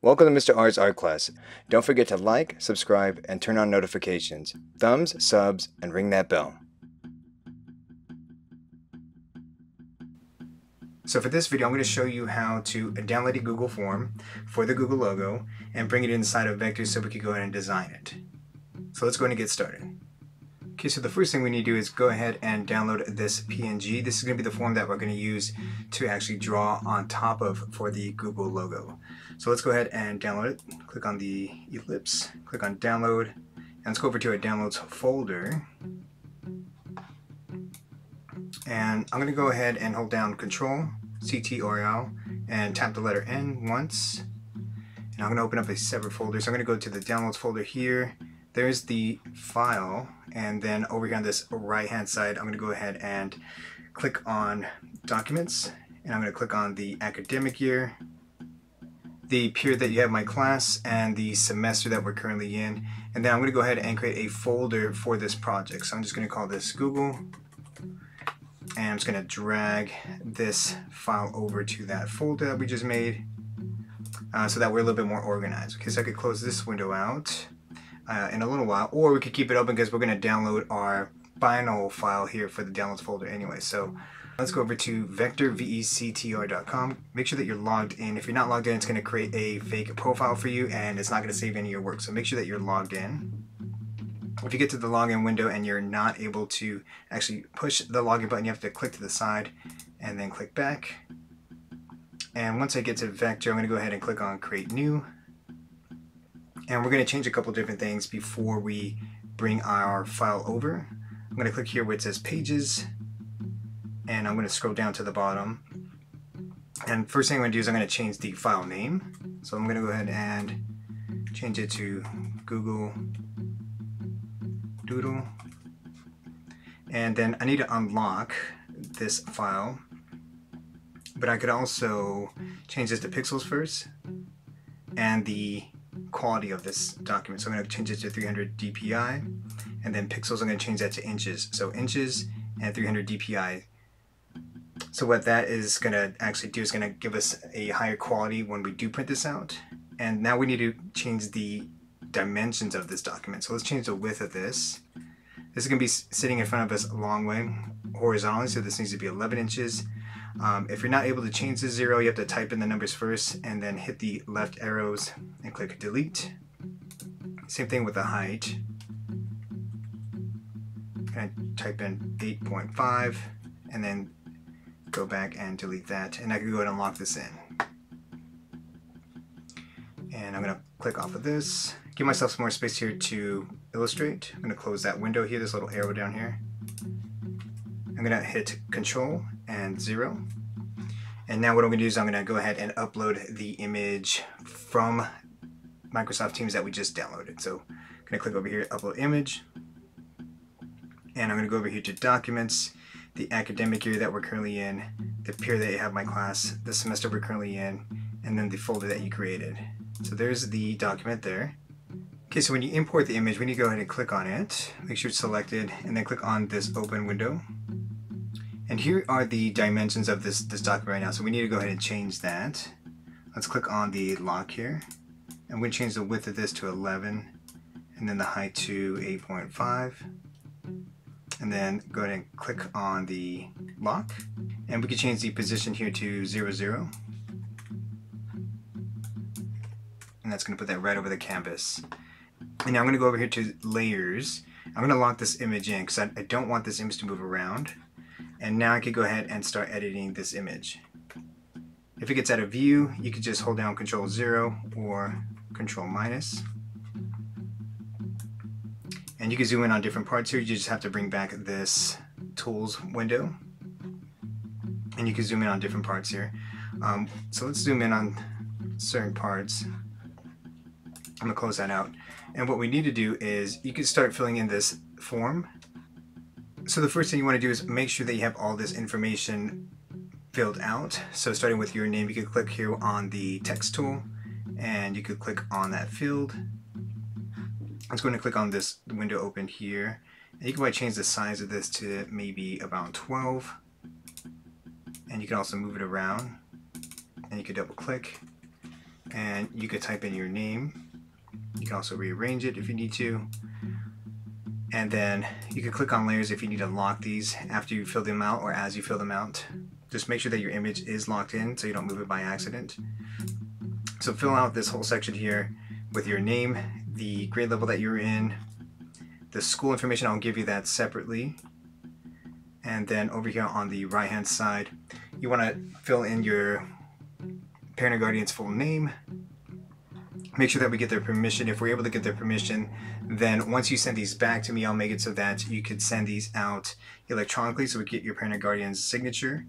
Welcome to Mr. R's art class. Don't forget to like, subscribe, and turn on notifications. Thumbs, subs, and ring that bell. So for this video, I'm going to show you how to download a Google form for the Google logo and bring it inside of Vector so we can go ahead and design it. So let's go ahead and get started. Okay, so the first thing we need to do is go ahead and download this PNG. This is going to be the form that we're going to use to actually draw on top of for the Google logo. So let's go ahead and download it. Click on the ellipse, click on download, and let's go over to our downloads folder. And I'm going to go ahead and hold down Control, CTRL, and tap the letter N once. And I'm going to open up a separate folder. So I'm going to go to the downloads folder here. There's the file, and then over here on this right hand side I'm going to go ahead and click on Documents, and I'm going to click on the academic year, the period that you have my class, and the semester that we're currently in. And then I'm going to go ahead and create a folder for this project. So I'm just going to call this Google, and I'm just going to drag this file over to that folder that we just made so that we're a little bit more organized. Okay, so I could close this window out in a little while, or we could keep it open because we're going to download our final file here for the downloads folder anyway. So let's go over to vector.com. Make sure that you're logged in. If you're not logged in, it's going to create a fake profile for you and it's not going to save any of your work. So make sure that you're logged in. If you get to the login window and you're not able to actually push the login button, you have to click to the side and then click back. And once I get to Vector, I'm going to go ahead and click on Create New. And we're going to change a couple different things before we bring our file over. I'm going to click here where it says Pages, and I'm going to scroll down to the bottom. And first thing I'm going to do is I'm going to change the file name. So I'm going to go ahead and change it to Google Doodle. And then I need to unlock this file, but I could also change this to pixels first, and the quality of this document. So I'm going to change it to 300 dpi, and then pixels I'm going to change that to inches. So inches and 300 dpi. So what that is going to actually do is going to give us a higher quality when we do print this out. And now we need to change the dimensions of this document. So let's change the width of this. This is going to be sitting in front of us a long way horizontally, so this needs to be 11 inches. If you're not able to change the 0, you have to type in the numbers first and then hit the left arrows and click delete. Same thing with the height. And type in 8.5 and then go back and delete that, and I can go ahead and lock this in. And I'm going to click off of this, give myself some more space here to illustrate. I'm going to close that window here, this little arrow down here. I'm going to hit Control and 0. And now what I'm going to do is I'm going to go ahead and upload the image from Microsoft Teams that we just downloaded. So I'm going to click over here, Upload Image. And I'm going to go over here to Documents, the academic year that we're currently in, the period that you have my class, the semester we're currently in, and then the folder that you created. So there's the document there. Okay, so when you import the image, we need to go ahead and click on it, make sure it's selected, and then click on this open window. And here are the dimensions of this document right now, so we need to go ahead and change that. Let's click on the lock here. I'm going to change the width of this to 11, and then the height to 8.5. And then go ahead and click on the lock. And we can change the position here to 0, 0. And that's going to put that right over the canvas. And now I'm going to go over here to layers. I'm going to lock this image in because I don't want this image to move around. And now I could go ahead and start editing this image. If it gets out of view, you could just hold down Control 0 or Control minus. And you can zoom in on different parts here. You just have to bring back this tools window. And you can zoom in on different parts here. So let's zoom in on certain parts. I'm going to close that out. And what we need to do is you can start filling in this form. So the first thing you want to do is make sure that you have all this information filled out. So starting with your name, you could click here on the text tool and you could click on that field. I'm just going to click on this window open here. And you can probably change the size of this to maybe about 12. And you can also move it around. And you can double click. and you could type in your name. You can also rearrange it if you need to. And then you can click on layers if you need to lock these after you fill them out or as you fill them out. Just make sure that your image is locked in so you don't move it by accident. So fill out this whole section here with your name, the grade level that you're in, the school information. I'll give you that separately. And then over here on the right hand side, you want to fill in your parent or guardian's full name. Make sure that we get their permission. If we're able to get their permission, then once you send these back to me, I'll make it so that you could send these out electronically so we get your parent or guardian's signature.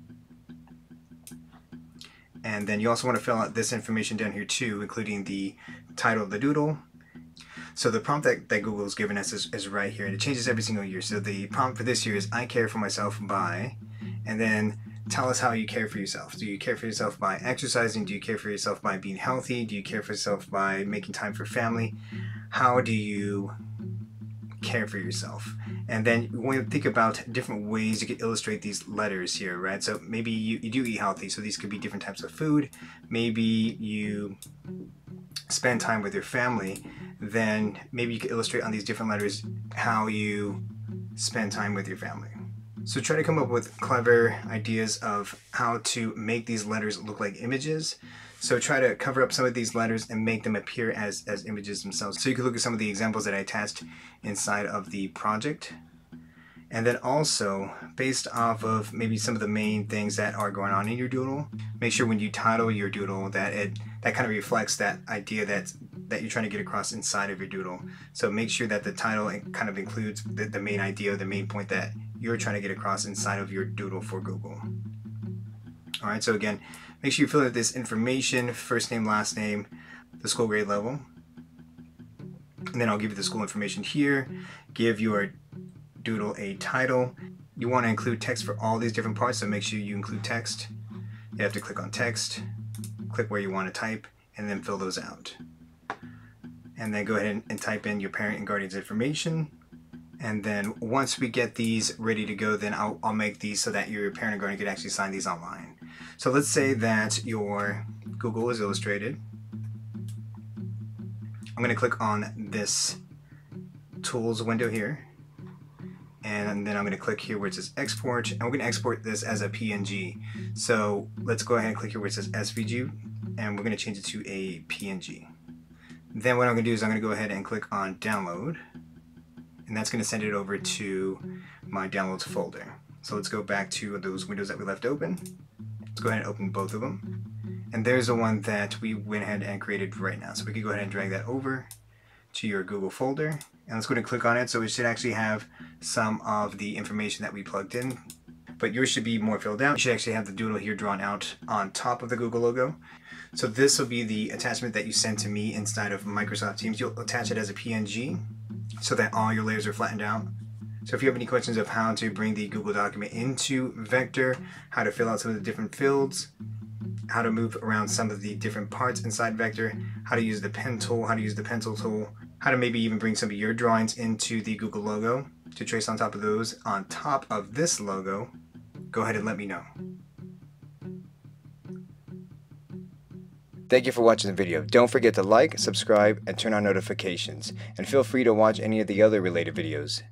And then you also want to fill out this information down here too, including the title of the doodle. So the prompt that Google has given us is right here, and it changes every single year. So the prompt for this year is I care for myself by, and then tell us how you care for yourself. Do you care for yourself by exercising? Do you care for yourself by being healthy? Do you care for yourself by making time for family? How do you care for yourself? And then when you think about different ways you could illustrate these letters here, right? So maybe you do eat healthy, so these could be different types of food. Maybe you spend time with your family, then maybe you could illustrate on these different letters how you spend time with your family. So try to come up with clever ideas of how to make these letters look like images. So try to cover up some of these letters and make them appear as images themselves. So you can look at some of the examples that I attached inside of the project. And then also, based off of maybe some of the main things that are going on in your doodle, make sure when you title your doodle that that kind of reflects that idea that you're trying to get across inside of your doodle. So make sure that the title kind of includes the main idea, the main point that you're trying to get across inside of your doodle for Google. All right, so again, make sure you fill out this information, first name, last name, the school grade level. And then I'll give you the school information here. Give your doodle a title. You want to include text for all these different parts, so make sure you include text. You have to click on text, click where you want to type, and then fill those out. And then go ahead and type in your parent and guardian's information. And then once we get these ready to go, then I'll make these so that your parent and guardian can actually sign these online. So let's say that your Google is illustrated. I'm going to click on this tools window here. And then I'm going to click here where it says export, and we're going to export this as a PNG. So let's go ahead and click here where it says SVG, and we're going to change it to a PNG. Then what I'm going to do is I'm going to go ahead and click on download, and that's going to send it over to my downloads folder. So let's go back to those windows that we left open. Let's go ahead and open both of them. And there's the one that we went ahead and created right now. So we can go ahead and drag that over to your Google folder. And let's go ahead and click on it. So it should actually have some of the information that we plugged in. But yours should be more filled out. You should actually have the doodle here drawn out on top of the Google logo. So this will be the attachment that you send to me inside of Microsoft Teams. You'll attach it as a PNG so that all your layers are flattened out. So if you have any questions of how to bring the Google document into Vector, how to fill out some of the different fields, how to move around some of the different parts inside Vector, how to use the pen tool, how to use the pencil tool, how to maybe even bring some of your drawings into the Google logo to trace on top of those, on top of this logo, go ahead and let me know. Thank you for watching the video. Don't forget to like, subscribe, and turn on notifications. And feel free to watch any of the other related videos.